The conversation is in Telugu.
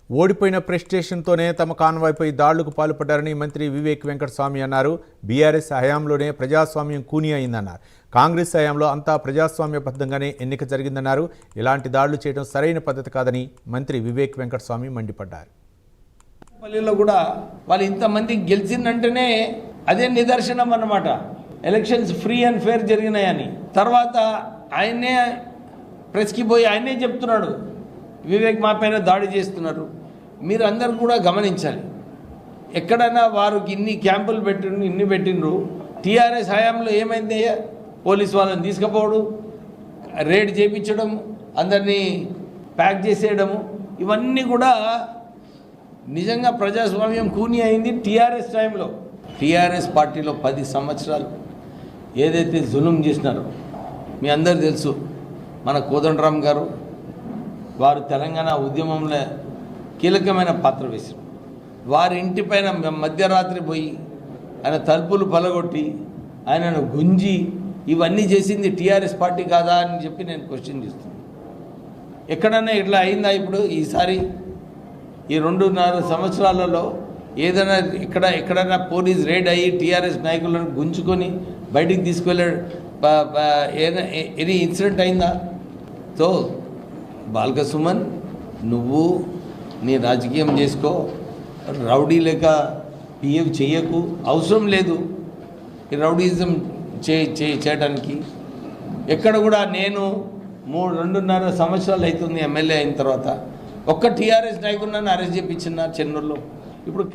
ఓడిపోయిన ప్రెస్టేషన్తోనే తమ కాన్వాయ్పై దాడులకు పాల్పడ్డారని మంత్రి వివేక్ వెంకటస్వామి అన్నారు. బీఆర్ఎస్ హయాంలోనే ప్రజాస్వామ్యం కూని అయిందన్నారు. కాంగ్రెస్ హయాంలో అంతా ప్రజాస్వామ్యబద్ధంగానే ఎన్నిక జరిగిందన్నారు. ఇలాంటి దాడులు చేయడం సరైన పద్ధతి కాదని మంత్రి వివేక్ వెంకటస్వామి మండిపడ్డారు. పల్లెల్లో కూడా వాళ్ళు ఇంతమంది గెలిచిందంటేనే అదే నిదర్శనం అన్నమాట. ఎలక్షన్స్ ఫ్రీ అండ్ ఫేర్ జరిగినాయని. తర్వాత ఆయనే ప్రెస్కి పోయి ఆయనే చెప్తున్నాడు, వివేక్ మా పైన దాడి చేస్తున్నారు. మీరు అందరు కూడా గమనించాలి. ఎక్కడైనా వారికి ఇన్ని క్యాంపులు పెట్టిండ్రు, ఇన్ని పెట్టిండ్రు. టీఆర్ఎస్ హయాంలో ఏమైంది? పోలీస్ వాళ్ళని తీసుకుపోవడం, రేడ్ చేయించడం, అందరినీ ప్యాక్ చేసేయడము, ఇవన్నీ కూడా నిజంగా ప్రజాస్వామ్యం కూని అయింది టీఆర్ఎస్ టైంలో. టీఆర్ఎస్ పార్టీలో 10 సంవత్సరాలు ఏదైతే జులుం చేసినారో మీ అందరూ తెలుసు. మన కోదండరామ్ గారు వారు తెలంగాణ ఉద్యమంలో కీలకమైన పాత్ర వేశారు. వారి ఇంటిపైన మధ్యరాత్రి పోయి ఆయన తలుపులు పలగొట్టి ఆయనను గుంజి ఇవన్నీ చేసింది టీఆర్ఎస్ పార్టీ కాదా అని చెప్పి నేను క్వశ్చన్ చేస్తున్నాను. ఎక్కడైనా ఇట్లా అయిందా? ఇప్పుడు ఈసారి ఈ 2.5 సంవత్సరాలలో ఏదైనా ఎక్కడైనా పోలీస్ రేడ్ అయ్యి టీఆర్ఎస్ నాయకులను గుంజుకొని బయటికి తీసుకువెళ్ళాడు ఎనీ ఇన్సిడెంట్ అయిందా? సో బాల్క సుమన్, నువ్వు నీ రాజకీయం చేసుకో, రౌడీ లేక బిహేవ్ చేయకు. అవసరం లేదు ఈ రౌడీజం చేయడానికి. ఎక్కడ కూడా నేను 2.5 సంవత్సరాలు అవుతుంది ఎమ్మెల్యే అయిన తర్వాత ఒక్క టీఆర్ఎస్ నాయకుడు నన్ను అరెస్ట్ చేయించిన చెన్నూరులో. ఇప్పుడు